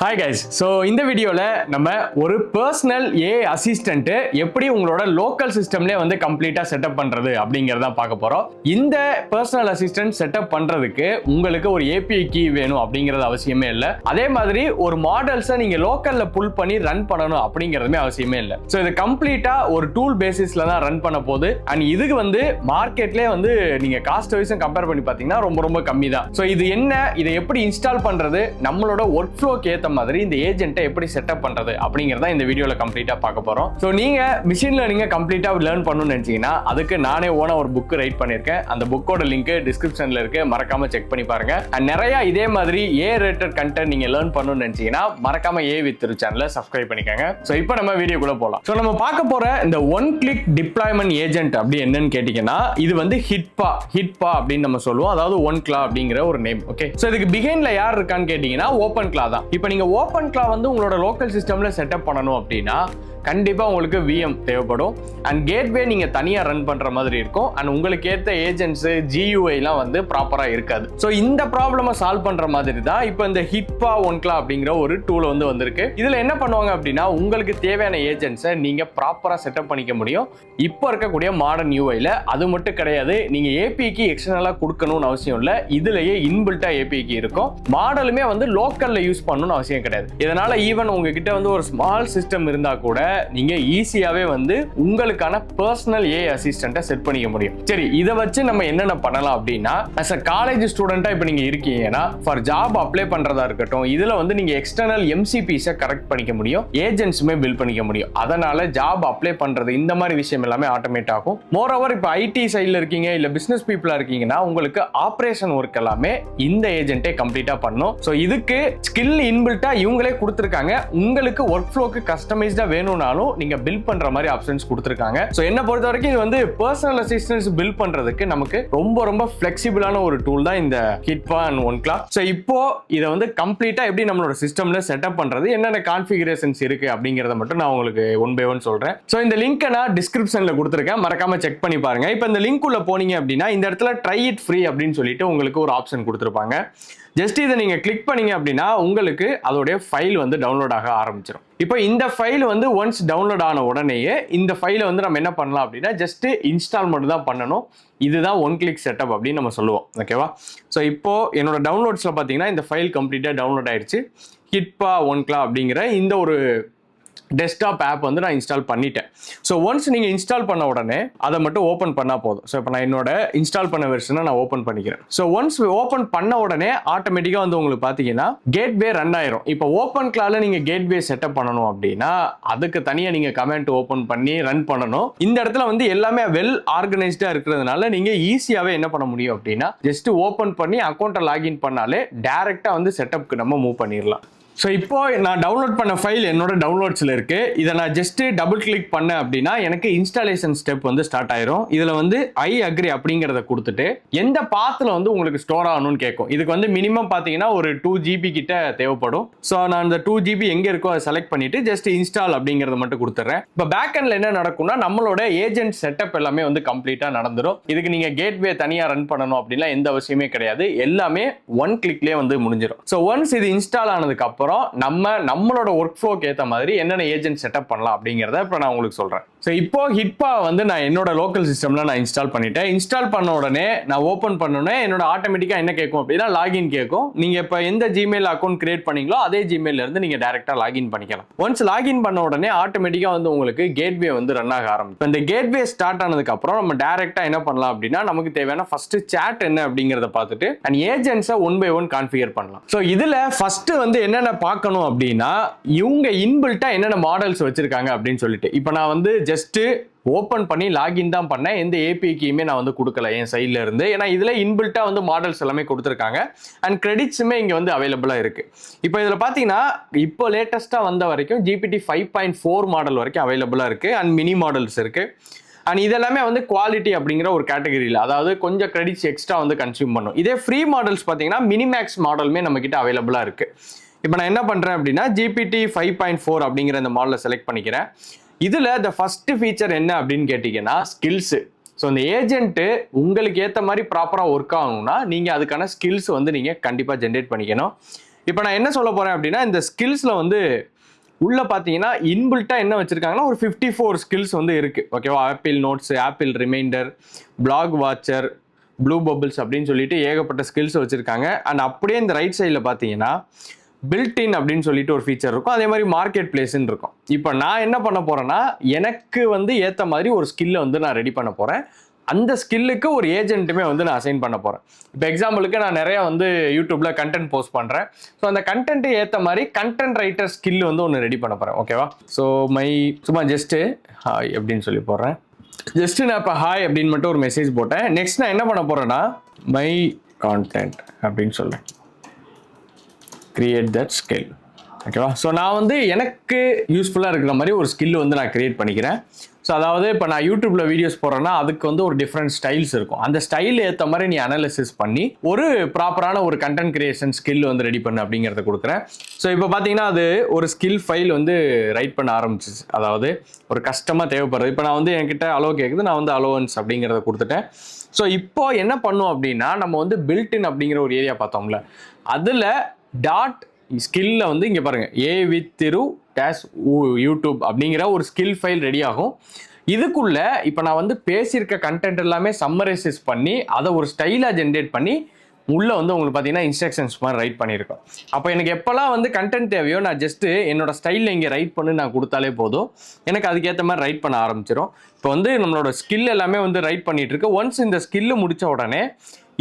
Hi guys. So இந்த வீடியோவில் நம்ம ஒரு பர்சனல் ஏஐ அசிஸ்டன்ட் எப்படி உங்களோட லோக்கல் சிஸ்டம்லேயே வந்து கம்ப்ளீட்டாக செட்டப் பண்ணுறது அப்படிங்கிறத பார்க்க போகிறோம். இந்த பர்சனல் அசிஸ்டன்ட் செட்டப் பண்ணுறதுக்கு உங்களுக்கு ஒரு ஏபிஐ கீ வேணும் அப்படிங்கிறது அவசியமே இல்லை. அதே மாதிரி ஒரு மாடல்ஸை நீங்கள் லோக்கலில் புல் பண்ணி ரன் பண்ணணும் அப்படிங்கிறதுமே அவசியமே இல்லை. ஸோ இது கம்ப்ளீட்டாக ஒரு டூல் பேசிஸில் தான் ரன் பண்ண போகுது. அண்ட் இதுக்கு வந்து மார்க்கெட்லேயே வந்து நீங்கள் காஸ்ட் வைஸும் கம்பேர் பண்ணி பார்த்தீங்கன்னா ரொம்ப ரொம்ப கம்மி தான். ஸோ இது என்ன, இதை எப்படி இன்ஸ்டால் பண்ணுறது, நம்மளோட ஒர்க் ஃப்ளோக்கு ஏற்ற மாதிரி இந்த ஏஜென்ட்டை எப்படி செட்டப் பண்றது அப்படிங்கறத இந்த வீடியோல கம்ப்ளீட்டா பார்க்க போறோம். சோ நீங்க மிஷின் லேர்னிங் கம்ப்ளீட்டா லேர்ன் பண்ணணும்னு நினைச்சீங்கன்னா அதுக்கு நானே ஓனா ஒரு புக் ரைட் பண்ணிருக்கேன். அந்த புக்கோட லிங்க் டிஸ்கிரிப்ஷன்ல இருக்கு, மறக்காம செக் பண்ணி பாருங்க. அண்ட் நிறைய இதே மாதிரி ஏ ரிலேட்டட் கண்டென்ட் நீங்க லேர்ன் பண்ணணும்னு நினைச்சீங்கன்னா மறக்காம ஏ வித் சேனலை சப்ஸ்கிரைப் பண்ணிக்கோங்க. சோ இப்போ நம்ம வீடியோக்குள்ள போலாம். சோ நம்ம பார்க்க போற இந்த ஒன் கிளிக் டிப்ளாய்மென்ட் ஏஜென்ட் அப்படி என்னன்னு கேட்டீங்கன்னா இது வந்து ஹிட்பா அப்படின்னு நம்ம சொல்லுவோம். அதாவது ஒன் கிளா அப்படிங்கிற ஒரு நேம். ஓகே, சோ இதுக்கு பிஹைண்ட்ல யார் இருக்கான்னு கேட்டீங்கன்னா ஓபன் கிளா தான். இப்போ நீங்க ஓபன் கிளா வந்து உங்களோட லோக்கல் சிஸ்டம்ல செட்டப் பண்ணணும் அப்படின்னா கண்டிப்பா உங்களுக்கு விஎம் தேவைப்படும். அண்ட் கேட்வே நீங்க தனியா ரன் பண்ற மாதிரி இருக்கும். அண்ட் உங்களுக்கு ஏற்ற ஏஜென்ட்ஸ் ஜியூஐ எல்லாம் வந்து ப்ராப்பரா இருக்காது. ஸோ இந்த ப்ராப்ளமை சால்வ் பண்ற மாதிரி தான் இப்போ இந்த ஹிட்பா ஒன்க்ளா அப்படிங்கிற ஒரு டூல் வந்து வந்திருக்கு. இதுல என்ன பண்ணுவாங்க அப்படின்னா உங்களுக்கு தேவையான ஏஜென்ட்ஸை நீங்க ப்ராப்பரா செட்டப் பண்ணிக்க முடியும். இப்போ இருக்கக்கூடிய மாடர்ன் யூஐல அது மட்டும் கிடையாது, நீங்க ஏபிஐக்கு எக்ஸ்டர்னலா கொடுக்கணும்னு அவசியம் இல்லை. இதுலயே இன்பில்ட்டா ஏபிஐக்கு இருக்கும். மாடலுமே வந்து லோக்கல்ல யூஸ் பண்ணணும்னு அவசியம் கிடையாது. இதனால ஈவன் உங்ககிட்ட வந்து ஒரு ஸ்மால் சிஸ்டம் இருந்தா கூட நீங்க ஈஸியாவே வந்து உங்களுக்கான பர்சனல் ஏஐ அசிஸ்டன்ட்டை செட் பண்ணிக்க முடியும். சரி, இதை வச்சு நம்ம என்னென்ன பண்ணலாம் அப்படின்னா, as a காலேஜ் ஸ்டூடெண்டா இப்போ நீங்க இருக்கீங்கன்னா ஃபார் ஜாப் அப்ளை பண்றதா இருக்கட்டும், இதுல வந்து நீங்க எக்ஸ்டர்னல் எம்சிபிஸை கரெக்ட் பண்ணிக்க முடியும், ஏஜென்ட்ஸுமே பில்ட் பண்ணிக்க முடியும். அதனால ஜாப் அப்ளை பண்றது இந்த மாதிரி விஷயம் எல்லாமே ஆட்டோமேட் ஆகும். மோர் ஓவர் இப்போ ஐடி சைட்ல இருக்கீங்க இல்ல பிசினஸ் பீப்புளா இருக்கீங்கன்னா உங்களுக்கு ஆபரேஷன் ஒர்க் எல்லாமே இந்த ஏஜென்ட்டே கம்ப்ளீட்டா பண்ணும். ஸோ இதுக்கு ஸ்கில் இன்பில்ட்டா இவங்களே கொடுத்துருக்காங்க. உங்களுக்கு ஒர்க் ஃப்ளோக்கு கஸ்டமைஸ்டா வேணும்னாலும் நீங்க பில்ட் பண்ற மாதிரி ஆப்ஷன்ஸ் கொடுத்திருக்காங்க. சோ என்ன பொறுத்த வரைக்கும் இது வந்து பர்சனல் அசிஸ்டன்ஸ் பில்ட் பண்றதுக்கு நமக்கு ரொம்ப ரொம்ப ஃபிளெக்சிபிளான ஒரு டூல் தான் இந்த ஹிட்பா அண்ட் ஒன்க்ளா. சோ இப்போ இதை வந்து கம்ப்ளீட்டா எப்படி நம்மளோட சிஸ்டம்ல செட்டப் பண்றது, என்னென்ன கான்ஃபிகரேஷன்ஸ் இருக்கு அப்படிங்கறத மட்டும் நான் உங்களுக்கு ஒன் பை ஒன் சொல்றேன். சோ இந்த லிங்க் நான் டிஸ்கிரிப்ஷன்ல கொடுத்திருக்கேன், மறக்காம செக் பண்ணி பாருங்க. இப்போ இந்த லிங்க் உள்ள போனீங்க அப்படின்னா இந்த இடத்துல ட்ரை இட் ஃப்ரீ அப்படின்னு சொல்லிட்டு உங்களுக்கு ஒரு ஆப்ஷன் கொடுத்திருப்பாங்க. ஜஸ்ட் இதை நீங்க கிளிக் பண்ணீங்க அப்படின்னா உங்களுக்கு அதோடைய ஃபைல் வந்து டவுன்லோட் ஆக ஆரம்பிச்சிடும். இப்போ இந்த ஃபைல் வந்து ஒன்ஸ் டவுன்லோட் ஆன உடனேயே இந்த ஃபைலை வந்து நம்ம என்ன பண்ணலாம் அப்படின்னா ஜஸ்ட் இன்ஸ்டால் மட்டும் தான் பண்ணணும். இதுதான் ஒன் கிளிக் செட்டப் அப்படின்னு நம்ம சொல்லுவோம். ஓகேவா? ஸோ இப்போ என்னோட டவுன்லோட்ஸ்ல பார்த்தீங்கன்னா இந்த ஃபைல் கம்ப்ளீட்டாக டவுன்லோட் ஆயிடுச்சு. ஹிட்பா ஒன்க்ளா அப்படிங்கிற இந்த ஒரு டெஸ்க்டாப் ஆப் வந்து நான் இன்ஸ்டால் பண்ணிட்டேன். ஸோ ஒன்ஸ் நீங்கள் இன்ஸ்டால் பண்ண உடனே அதை மட்டும் ஓப்பன் பண்ணால் போதும். ஸோ இப்போ நான் என்னோட இன்ஸ்டால் பண்ண வெர்ஷனை நான் ஓப்பன் பண்ணிக்கிறேன். ஸோ ஒன்ஸ் ஓப்பன் பண்ண உடனே ஆட்டோமேட்டிக்காக வந்து உங்களுக்கு பார்த்தீங்கன்னா கேட்வே ரன் ஆயிரும். இப்போ ஓப்பன் கிளால நீங்கள் கேட்வே செட்டப் பண்ணணும் அப்படின்னா அதுக்கு தனியாக நீங்கள் கமெண்ட் ஓப்பன் பண்ணி ரன் பண்ணணும். இந்த இடத்துல வந்து எல்லாமே வெல் ஆர்கனைஸ்டாக இருக்கிறதுனால நீங்கள் ஈஸியாகவே என்ன பண்ண முடியும் அப்படின்னா ஜஸ்ட் ஓப்பன் பண்ணி அக்கௌண்ட்டை லாகின் பண்ணாலே டேரெக்டாக வந்து செட்டப்க்கு நம்ம மூவ் பண்ணிடலாம். ஸோ இப்போ நான் டவுன்லோட் பண்ண ஃபைல் என்னோட டவுன்லோட்ஸில் இருக்கு. இதை நான் ஜஸ்ட் டபுள் கிளிக் பண்ணேன் அப்படின்னா எனக்கு இன்ஸ்டாலேஷன் ஸ்டெப் வந்து ஸ்டார்ட் ஆயிரும். இதில் வந்து ஐ அக்ரி அப்படிங்கிறத கொடுத்துட்டு எந்த பாத்தில் வந்து உங்களுக்கு ஸ்டோர் ஆகணும்னு கேட்கும். இதுக்கு வந்து மினிமம் பார்த்தீங்கன்னா ஒரு 2 GB கிட்ட தேவைப்படும். ஸோ நான் இந்த 2 GB எங்கே இருக்கோ அதை செலக்ட் பண்ணிட்டு ஜஸ்ட் இன்ஸ்டால் அப்படிங்கிறத மட்டும் கொடுத்துட்றேன். இப்போ பேக் எண்ட்ல என்ன நடக்கும்னா நம்மளோட ஏஜென்ட் செட்டப் எல்லாமே வந்து கம்ப்ளீட்டாக நடந்துடும். இதுக்கு நீங்கள் கேட்வே தனியாக ரன் பண்ணணும் அப்படின்னா எந்த அவசியமே கிடையாது. எல்லாமே ஒன் கிளிக்லேயே வந்து முடிஞ்சிடும். ஸோ ஒன்ஸ் இது இன்ஸ்டால் ஆனதுக்கு அப்புறம் நம்மளோட ஒர்க் ஃப்ளோக்கு ஏற்ற மாதிரி என்னென்ன ஏஜென்ட் செட்டப் பண்ணலாம் அப்படிங்கிறத இப்போ நான் உங்களுக்கு சொல்றேன். ஸோ இப்போ ஹிட்பா வந்து நான் என்னோட லோக்கல் சிஸ்டம்ல நான் இன்ஸ்டால் பண்ணிட்டேன். இன்ஸ்டால் பண்ண உடனே நான் ஓப்பன் பண்ணோடனே என்னோட ஆட்டோமேட்டிக்கா என்ன கேட்கும் அப்படின்னா லாகின் கேட்கும். நீங்க இப்போ எந்த ஜிமெயில் அக்கௌண்ட் கிரியேட் பண்ணீங்களோ அதே ஜிமெயில இருந்து நீங்க டைரக்டா லாகின் பண்ணிக்கலாம். ஒன்ஸ் லாகின் பண்ண உடனே ஆட்டோமேட்டிக்கா வந்து உங்களுக்கு கேட்வே வந்து ரன் ஆக ஆரம்பிக்கும். இந்த கேட்வே ஸ்டார்ட் ஆனதுக்கு அப்புறம் நம்ம டைரக்டா என்ன பண்ணலாம் அப்படின்னா நமக்கு தேவையான ஃபர்ஸ்ட் சாட் என்ன அப்படிங்கறத பார்த்துட்டு அண்ட் ஏஜென்ட்ஸை ஒன் பை ஒன் கான்ஃபிகர் பண்ணலாம். ஸோ இதுல ஃபர்ஸ்ட் வந்து என்னென்ன பார்க்கணும் அப்படின்னா இவங்க இன்பில்ட்டா என்னென்ன மாடல்ஸ் வச்சிருக்காங்க அப்படின்னு சொல்லிட்டு இப்போ நான் வந்து ஜஸ்ட் ஓப்பன் பண்ணி லாகின் தான் பண்ணேன். எந்த ஏபிஐக்குமே நான் வந்து கொடுக்கல என் சைட்ல இருந்து. ஏன்னா இதுல இன்பில்ட்டா வந்து மாடல்ஸ் எல்லாமே கொடுத்துருக்காங்க அண்ட் கிரெடிட்ஸுமே இங்க வந்து அவைலபிளா இருக்கு. இப்போ இதுல பாத்தீங்கன்னா இப்போ லேட்டஸ்டா வந்த வரைக்கும் GPT 5.4 மாடல் வரைக்கும் அவைலபிளா இருக்கு அண்ட் மினி மாடல்ஸ் இருக்கு. அண்ட் இதெல்லாமே வந்து குவாலிட்டி அப்படிங்கிற ஒரு கேட்டகரியில், அதாவது கொஞ்சம் கிரெடிட்ஸ் எக்ஸ்ட்ரா வந்து கன்சியூம் பண்ணும். இதே ஃப்ரீ மாடல்ஸ் பார்த்தீங்கன்னா மினிமேக்ஸ் மாடலுமே நம்ம கிட்ட அவைலபிளாக இருக்கு. இப்போ நான் என்ன பண்ணுறேன் அப்படின்னா GPT 5.4 அப்படிங்கிற இந்த மாடலை செலக்ட் பண்ணிக்கிறேன். இதில் இந்த ஃபர்ஸ்ட் ஃபீச்சர் என்ன அப்படின்னு கேட்டிங்கன்னா ஸ்கில்ஸு. ஸோ இந்த ஏஜென்ட்டு உங்களுக்கு ஏற்ற மாதிரி ப்ராப்பராக ஒர்க் ஆகணும்னா நீங்கள் அதுக்கான ஸ்கில்ஸ் வந்து நீங்கள் கண்டிப்பாக ஜென்ரேட் பண்ணிக்கணும். இப்போ நான் என்ன சொல்ல போறேன் அப்படின்னா, இந்த ஸ்கில்ஸ்ல வந்து உள்ள பார்த்தீங்கன்னா இன்பில்ட்டா என்ன வச்சிருக்காங்கன்னா ஒரு 54 ஸ்கில்ஸ் வந்து இருக்கு. ஓகேவா? Apple Notes, Apple Reminder, Black Watcher, Blue Bubbles அப்படின்னு சொல்லிட்டு ஏகப்பட்ட ஸ்கில்ஸ் வச்சிருக்காங்க. அண்ட் அப்படியே இந்த ரைட் சைடில் பார்த்தீங்கன்னா பில்ட் இன் அப்படின்னு சொல்லிட்டு ஒரு ஃபீச்சர் இருக்கும். அதே மாதிரி மார்க்கெட் பிளேஸ்ன்னு இருக்கும். இப்போ நான் என்ன பண்ண போறேன்னா, எனக்கு வந்து ஏற்ற மாதிரி ஒரு ஸ்கில்லை வந்து நான் ரெடி பண்ண போறேன். அந்த ஸ்கில்லுக்கு ஒரு ஏஜென்ட்டுமே வந்து நான் அசைன் பண்ண போறேன். இப்போ எக்ஸாம்பிளுக்கு நான் நிறைய வந்து யூடியூப்ல கண்டென்ட் போஸ்ட் பண்றேன். ஸோ அந்த கண்டென்ட் ஏற்ற மாதிரி கண்டென்ட் ரைட்டர் ஸ்கில் வந்து ஒன்று ரெடி பண்ண போறேன். ஓகேவா? ஸோ சும்மா ஜஸ்ட் ஹாய் அப்படின்னு சொல்லி போடுறேன். ஜஸ்ட் நான் இப்போ ஹாய் அப்படின்னு மட்டும் ஒரு மெசேஜ் போட்டேன். நெக்ஸ்ட் நான் என்ன பண்ண போறேன்னா, மை கான்டென்ட் அப்படின்னு சொல்றேன். Create that skill. ஓகேவா? ஸோ நான் வந்து எனக்கு யூஸ்ஃபுல்லாக இருக்கிற மாதிரி ஒரு ஸ்கில் வந்து நான் கிரியேட் பண்ணிக்கிறேன். ஸோ அதாவது இப்போ நான் யூடியூப்ல வீடியோஸ் போடுறேன்னா அதுக்கு வந்து ஒரு டிஃப்ரெண்ட் ஸ்டைல்ஸ் இருக்கும். அந்த ஸ்டைல் ஏற்ற மாதிரி நீ அனாலிசிஸ் பண்ணி ஒரு ப்ராப்பரான ஒரு கண்டென்ட் கிரியேஷன் ஸ்கில் வந்து ரெடி பண்ணு அப்படிங்கிறத கொடுக்குறேன். ஸோ இப்போ பார்த்தீங்கன்னா அது ஒரு ஸ்கில் ஃபைல் வந்து ரைட் பண்ண ஆரம்பிச்சிச்சு. அதாவது ஒரு கஷ்டமாக தேவைப்படுறது. இப்போ நான் வந்து என்கிட்ட அலோ கேட்குது, நான் வந்து அலோவன்ஸ் அப்படிங்கிறத கொடுத்துட்டேன். ஸோ இப்போ என்ன பண்ணும் அப்படின்னா, நம்ம வந்து பில்ட் இன் அப்படிங்கிற ஒரு ஏரியா பார்த்தோம்ல, அதில் டாட் ஸ்கில்ல வந்து இங்கே பாருங்க, A with Thiru dash YouTube அப்படிங்கிற ஒரு ஸ்கில் ஃபைல் ரெடி ஆகும். இதுக்குள்ள இப்போ நான் வந்து பேசியிருக்க கண்டென்ட் எல்லாமே சம்மரைசஸ் பண்ணி அதை ஒரு ஸ்டைலாக ஜென்ரேட் பண்ணி உள்ள வந்து உங்களுக்கு பார்த்தீங்கன்னா இன்ஸ்ட்ரக்ஷன்ஸ் மாதிரி ரைட் பண்ணியிருக்கோம். அப்போ எனக்கு எப்போல்லாம் வந்து கண்டென்ட் தேவையோ நான் ஜஸ்ட் என்னோட ஸ்டைலில் இங்கே ரைட் பண்ணி நான் கொடுத்தாலே போதும், எனக்கு அதுக்கேற்ற மாதிரி ரைட் பண்ண ஆரம்பிச்சிடும். இப்போ வந்து நம்மளோட ஸ்கில் எல்லாமே வந்து ரைட் பண்ணிட்டு இருக்கு. ஒன்ஸ் இந்த ஸ்கில்லு முடிச்ச உடனே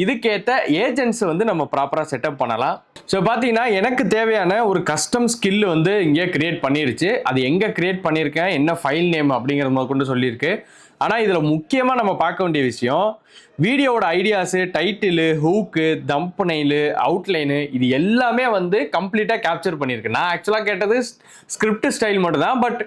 இதுக்கேற்ற ஏஜென்ட்ஸ் வந்து நம்ம ப்ராப்பராக செட்டப் பண்ணலாம். ஸோ பார்த்தீங்கன்னா எனக்கு தேவையான ஒரு கஸ்டம் ஸ்கில் வந்து இங்கே கிரியேட் பண்ணிருச்சு. அது எங்கே கிரியேட் பண்ணியிருக்கேன், என்ன ஃபைல் நேம் அப்படிங்கிறது முதல் கொண்டு சொல்லியிருக்கு. ஆனால் இதில் முக்கியமாக நம்ம பார்க்க வேண்டிய விஷயம், வீடியோவோட ஐடியாஸு, டைட்டிலு, ஹூக்கு, தம்பனைலு, அவுட்லைனு இது எல்லாமே வந்து கம்ப்ளீட்டாக கேப்சர் பண்ணியிருக்கு. நான் ஆக்சுவலாக கேட்டது ஸ்கிரிப்ட் ஸ்டைல் மட்டும் தான். பட்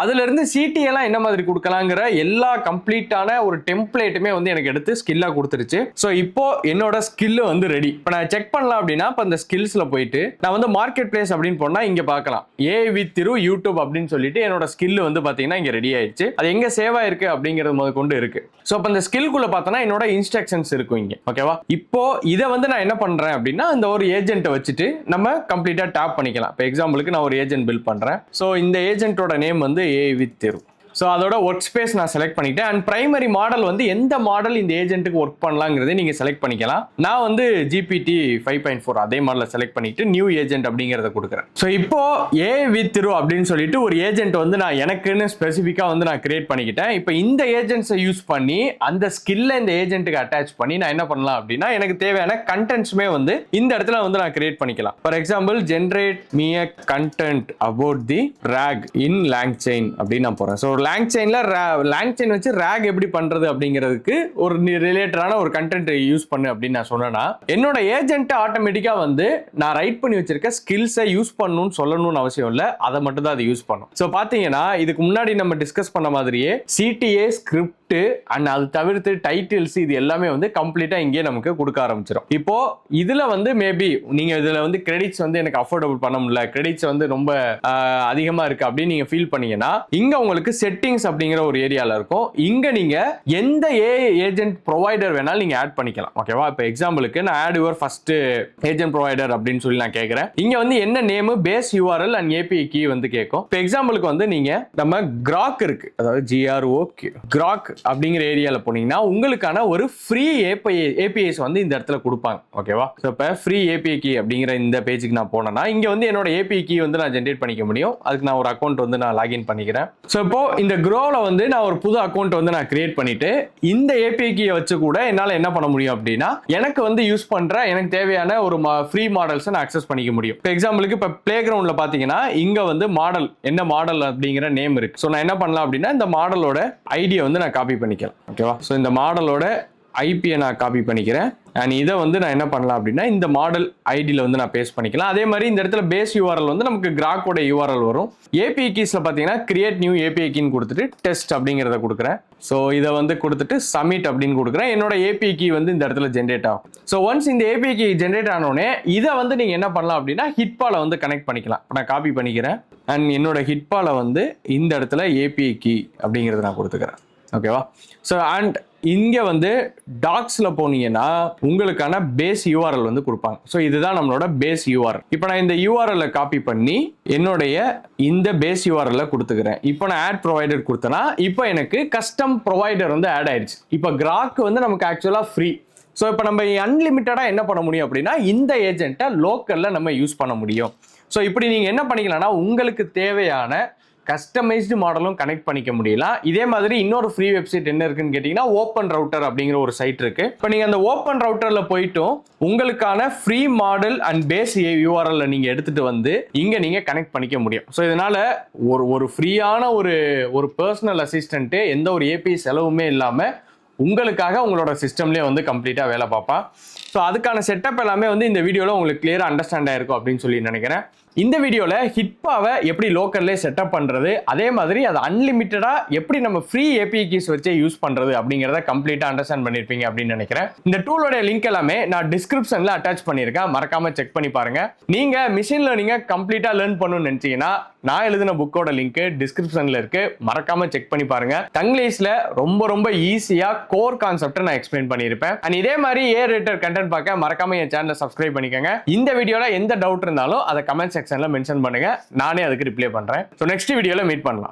அதுலேருந்து சிடிஎல்லாம் என்ன மாதிரி கொடுக்கலாங்கிற எல்லா கம்ப்ளீட்டான ஒரு டெம்ப்ளேட்டுமே வந்து எனக்கு எடுத்து ஸ்கில்லாக கொடுத்துருச்சு. ஸோ இப்போ என்னோட ஸ்கில்லு வந்து ரெடி. இப்போ நான் செக் பண்ணலாம் அப்படின்னா, இப்போ இந்த ஸ்கில்ஸில் போயிட்டு நான் வந்து மார்க்கெட் பிளேஸ் அப்படின்னு போனால் இங்கே பார்க்கலாம், ஏ வித் திரு யூடியூப் அப்படின்னு சொல்லிட்டு என்னோட ஸ்கில் வந்து பார்த்தீங்கன்னா இங்கே ரெடி ஆயிடுச்சு. அது எங்கே சேவ் ஆயிருக்கு அப்படிங்கிறது முதல் கொண்டு இருக்கு. ஸோ இப்போ இந்த ஸ்கில்குள்ள பார்த்தோன்னா என்னோட இன்ஸ்ட்ரக்ஷன்ஸ் இருக்கும் இங்கே. ஓகேவா? இப்போ இதை வந்து நான் என்ன பண்றேன் அப்படின்னா, இந்த ஒரு ஏஜென்ட்டை வச்சுட்டு நம்ம கம்ப்ளீட்டா டேப் பண்ணிக்கலாம். இப்போ எக்ஸாம்பிளுக்கு நான் ஒரு ஏஜென்ட் பில்ட் பண்றேன். ஸோ இந்த ஏஜென்ட்டோட நேம் வந்து ஏ வித் திரு. ஸோ அதோட ஒர்க் ஸ்பேஸ் நான் செலக்ட் பண்ணிட்டேன். அண்ட் பிரைமரி மாடல் வந்து எந்த மாடல் இந்த ஏஜென்ட்டுக்கு ஒர்க் பண்ணலாங்கிறத நீங்க செலக்ட் பண்ணிக்கலாம். நான் வந்து GPT 5.4 அதே மாடலை செலக்ட் பண்ணிட்டு நியூ ஏஜென்ட் அப்படிங்கிறத கொடுக்குறேன். ஸோ இப்போ ஏ வித் திரு அப்படின்னு சொல்லிட்டு ஒரு ஏஜென்ட் வந்து நான் எனக்குன்னு ஸ்பெசிஃபிக்கா வந்து நான் கிரியேட் பண்ணிக்கிட்டேன். இப்போ இந்த ஏஜென்ட்ஸை யூஸ் பண்ணி அந்த ஸ்கில்லை இந்த ஏஜென்ட்டுக்கு அட்டாச் பண்ணி நான் என்ன பண்ணலாம் அப்படின்னா, எனக்கு தேவையான கண்டென்ட்ஸுமே வந்து இந்த இடத்துல வந்து நான் கிரியேட் பண்ணிக்கலாம். For example, generate me a content about the rock in long chain அப்படின்னு நான் போறேன். ஸோ லாங் செயின் வச்சு ராக் எப்படி பண்றது அப்படிங்கிறதுக்கு ஒரு ரிலேட்டடான ஒரு கண்டென்ட் யூஸ் பண்ணு அப்படின்னு நான் சொன்னேன்னா, என்னோட ஏஜென்ட் ஆட்டோமேட்டிக்கா வந்து நான் ரைட் பண்ணி வச்சிருக்க ஸ்கில்ஸை யூஸ் பண்ணணும்னு சொல்லணும்னு அவசியம் இல்லை, அதை மட்டும் தான் அது யூஸ் பண்ணும். ஸோ பாத்தீங்கன்னா இதுக்கு முன்னாடி நம்ம டிஸ்கஸ் பண்ண மாதிரியே சிடிஏ, ஸ்கிரிப்ட் அண்ட் அது தவிர்த்து டைட்டில்ஸ் இது எல்லாமே வந்து கம்ப்ளீட்டா இங்கே நமக்கு கொடுக்க ஆரம்பிச்சிடும். இப்போ இதுல வந்து மேபி நீங்க இதுல வந்து கிரெடிட்ஸ் வந்து எனக்கு அஃபோர்டபுள் பண்ண முடியல, கிரெடிட்ஸ் வந்து ரொம்ப அதிகமா இருக்கு அப்படின்னு நீங்க ஃபீல் பண்ணீங்கன்னா, இங்க உங்களுக்கு செட்டிங்ஸ் அப்படிங்கிற ஒரு ஏரியால இருக்கும். இங்க நீங்க எந்த ஏஜென்ட் ப்ரொவைடர் வேணாலும் நீங்க ஆட் பண்ணிக்கலாம். ஓகேவா? இப்போ எக்ஸாம்பிளுக்கு நான் add your first agent provider அப்படின்னு சொல்லி நான் கேட்கிறேன். இங்க வந்து என்ன name, base URL and API key வந்து கேட்கும். இப்போ எக்ஸாம்பிளுக்கு வந்து நீங்க நம்ம கிராக் இருக்கு, அதாவது GROK கிராக் அப்படிங்கிற ஏரியால போனீங்கன்னா உங்களுக்கான ஒரு ஃப்ரீ APIs வந்து இந்த இடத்துல கொடுப்பாங்க. ஓகேவா? ஸோ இப்போ ஃப்ரீ API கீ அப்படிங்கிற இந்த பேஜுக்கு நான் போனேன்னா இங்க வந்து என்னோட API கீ வந்து நான் ஜென்ரேட் பண்ணிக்க முடியும். அதுக்கு நான் ஒரு அக்கௌண்ட் வந்து நான் லாகின் பண்ணிக்கிறேன். ஸோ இப்போ இந்த க்ரோல வந்து நான் ஒரு புது அக்கௌண்ட் வந்து நான் கிரியேட் பண்ணிட்டு இந்த API கீயை வச்சு கூட என்னால் என்ன பண்ண முடியும் அப்படின்னா, எனக்கு வந்து யூஸ் பண்ற எனக்கு தேவையான ஒரு ஃப்ரீ மாடல்ஸ் நான் அக்சஸ் பண்ணிக்க முடியும். இப்போ எக்ஸாம்பிளுக்கு இப்போ பிளே கிரவுண்ட்ல பாத்தீங்கன்னா இங்க வந்து மாடல் என்ன மாடல் அப்படிங்கிற நேம் இருக்கு. ஸோ நான் என்ன பண்ணலாம் அப்படின்னா, இந்த மாடலோட ஐடியை வந்து நான் காப்பி பண்ணிக்கலாம். ஓகேவா? ஸோ இந்த மாடலோட ஐபியை நான் காப்பி பண்ணிக்கிறேன். அண்ட் இதை வந்து நான் என்ன பண்ணலாம் அப்படின்னா, இந்த மாடல் ஐடியில் வந்து நான் பேஸ்ட் பண்ணிக்கலாம். அதே மாதிரி இந்த இடத்துல பேஸ் URL வந்து நமக்கு கிராக்கோட URL வரும். API கீஸ்ல பார்த்தீங்கன்னா கிரியேட் நியூ API கீன்னு கொடுத்துட்டு டெஸ்ட் அப்படிங்கிறத கொடுக்குறேன். ஸோ இதை வந்து கொடுத்துட்டு சப்மிட் அப்படின்னு கொடுக்குறேன். என்னோட API கீ வந்து இந்த இடத்துல ஜென்ரேட் ஆகும். ஸோ ஒன்ஸ் இந்த API கீ ஜென்ரேட் ஆனோடனே இதை வந்து நீங்கள் என்ன பண்ணலாம் அப்படின்னா, ஹிட்பால வந்து கனெக்ட் பண்ணிக்கலாம். நான் காப்பி பண்ணிக்கிறேன். அண்ட் என்னோட ஹிட்பால வந்து இந்த இடத்துல API கீ அப்படிங்கிறத நான் கொடுத்துக்கிறேன். ஓகேவா? ஸோ அண்ட் இங்க வந்து டாக்ஸ்ல போனீங்கன்னா உங்களுக்கான பேஸ் யூஆர்எல் வந்து கொடுப்பாங்க. ஸோ இதுதான் நம்மளோட பேஸ் யூஆர்எல். இப்போ நான் இந்த யூஆர்எல் காப்பி பண்ணி என்னுடைய இந்த பேஸ் யூஆர்எல் கொடுத்துக்கிறேன். இப்போ நான் ஆட் ப்ரொவைடர் கொடுத்தேன்னா இப்போ எனக்கு கஸ்டம் ப்ரொவைடர் வந்து ஆட் ஆயிடுச்சு. இப்போ கிராக் வந்து நமக்கு ஆக்சுவலா ஃப்ரீ. ஸோ இப்போ நம்ம அன்லிமிட்டடா என்ன பண்ண முடியும் அப்படின்னா இந்த ஏஜென்ட்டை லோக்கல்ல நம்ம யூஸ் பண்ண முடியும். ஸோ இப்படி நீங்க என்ன பண்ணிக்கலாம்னா உங்களுக்கு தேவையான கஸ்டமைஸ்டு மாடலும் கனெக்ட் பண்ணிக்க முடியலாம். இதே மாதிரி இன்னொரு ஃப்ரீ வெப்சைட் என்ன இருக்குன்னு கேட்டீங்கன்னா ஓப்பன் ரவுட்டர் அப்படிங்கிற ஒரு சைட் இருக்கு. இப்போ நீங்க அந்த ஓப்பன் ரவுட்டர்ல போயிட்டும் உங்களுக்கான free model and base URL நீங்க எடுத்துட்டு வந்து இங்க நீங்க கனெக்ட் பண்ணிக்க முடியும். ஸோ இதனால ஒரு ஃப்ரீயான ஒரு பர்சனல் அசிஸ்டன்ட் எந்த ஒரு ஏபிஐ செலவுமே இல்லாம உங்களுக்காக உங்களோட சிஸ்டம்லேயே வந்து கம்ப்ளீட்டா வேலை பார்ப்பான். ஸோ அதுக்கான செட்டப் எல்லாமே வந்து இந்த வீடியோவில் உங்களுக்கு கிளியரா அண்டர்ஸ்டாண்ட் ஆயிருக்கும் அப்படின்னு சொல்லி நினைக்கிறேன். இந்த வீடியோவில் ஹிட்பாவை எப்படி லோக்கல்லே செட்டப் பண்ணுறது, அதே மாதிரி அதை அன்லிமிட்டடா எப்படி நம்ம ஃப்ரீ ஏபிஐ கீஸ் வச்சே யூஸ் பண்ணுறது அப்படிங்கிறத கம்ப்ளீட்டாக அண்டர்ஸ்டாண்ட் பண்ணியிருப்பீங்க அப்படின்னு நினைக்கிறேன். இந்த டூலோட லிங்க் எல்லாமே நான் டிஸ்கிரிப்ஷனில் அட்டாச் பண்ணியிருக்கேன். மறக்காம செக் பண்ணி பாருங்க. நீங்கள் மிஷின் லேர்னிங்கை கம்ப்ளீட்டாக லேர்ன் பண்ணணும்னு நினச்சிங்கன்னா நான் எழுதின புக்கோட லிங்க் டிஸ்கிரிப்ஷனில் இருக்கு. மறக்காம செக் பண்ணி பாருங்க. தங்கிலீஷ்ல ரொம்ப ஈஸியாக கோர் கான்செப்டை நான் எக்ஸ்பிளைன் பண்ணியிருப்பேன். அண்ட் இதே மாதிரி ஏ-ரேட்டட் கண்டென்ட் பார்க்க மறக்காம என் சேனலை சப்ஸ்கிரைப் பண்ணிக்கோங்க. இந்த வீடியோவில் எந்த டவுட் இருந்தாலும் அதை கமெண்ட் செக்ஷன்ல மென்ஷன் பண்ணுங்க. நானே அதுக்கு ரிப்ளை பண்றேன். ஸோ நெக்ஸ்ட் வீடியோல மீட் பண்ணலாம்.